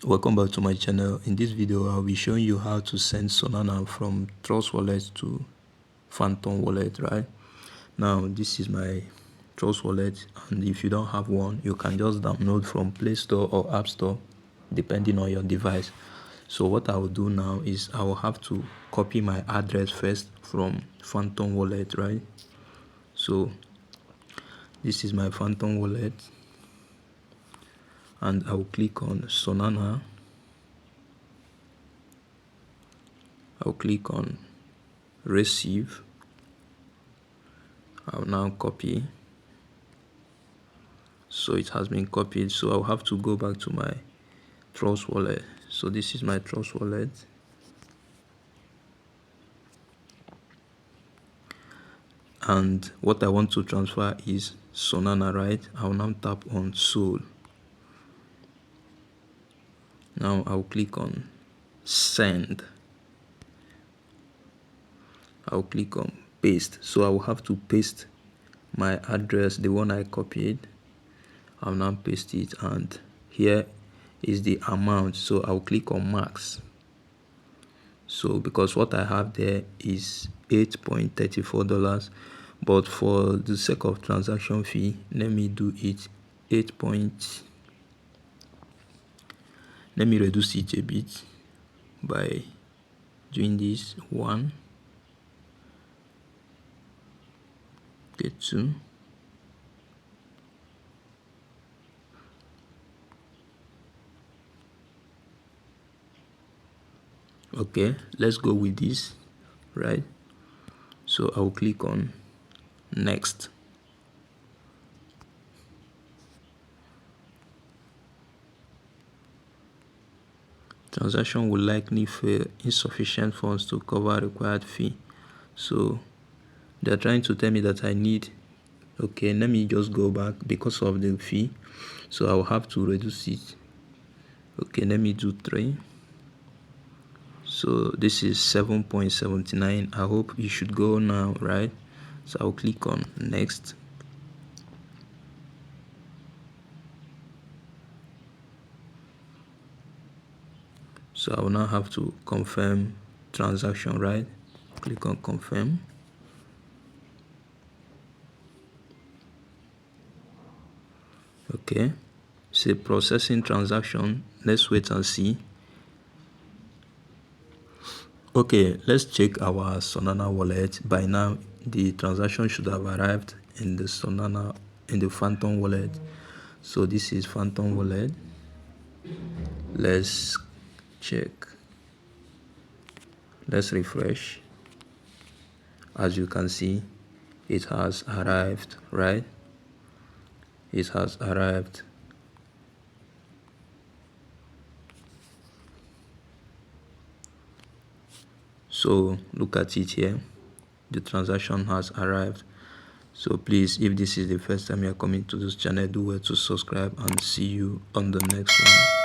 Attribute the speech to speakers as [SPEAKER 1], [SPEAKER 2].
[SPEAKER 1] Welcome back to my channel. In this video I'll be showing you how to send Solana from Trust Wallet to Phantom Wallet. Right now, this is my Trust Wallet, and if you don't have one, you can just download from Play Store or App Store depending on your device. So what I will do now is I will have to copy my address first from Phantom Wallet. Right, so this is my Phantom Wallet, and I will click on Solana. I'll click on receive. I'll now copy. So it has been copied, so I'll have to go back to my Trust Wallet. So this is my Trust Wallet, and what I want to transfer is Solana. Right, I'll now tap on Sol. Now I'll click on send. I'll click on paste. So I will have to paste my address, the one I copied. I'll now paste it, and here is the amount. So I'll click on max. So because what I have there is $8.34, but for the sake of transaction fee, let me do it let me reduce it a bit by doing this 1, get 2, okay, let's go with this. Right, so I'll click on next. Transaction will likely fail, insufficient funds to cover required fee. So they're trying to tell me that I need, okay, let me just go back because of the fee, so I'll have to reduce it. Okay, let me do 3. So this is 7.79. I hope you should go now. Right, so I'll click on next. So I will now have to confirm transaction. Right, click on confirm. Okay, say processing transaction. Let's wait and see. Okay, let's check our Solana wallet. By now the transaction should have arrived in the Solana, in the Phantom wallet. So this is Phantom wallet. Let's check. Let's refresh. As you can see, it has arrived. Right, it has arrived. So look at it here, the transaction has arrived. So please, if this is the first time you are coming to this channel, do well to subscribe, and see you on the next one.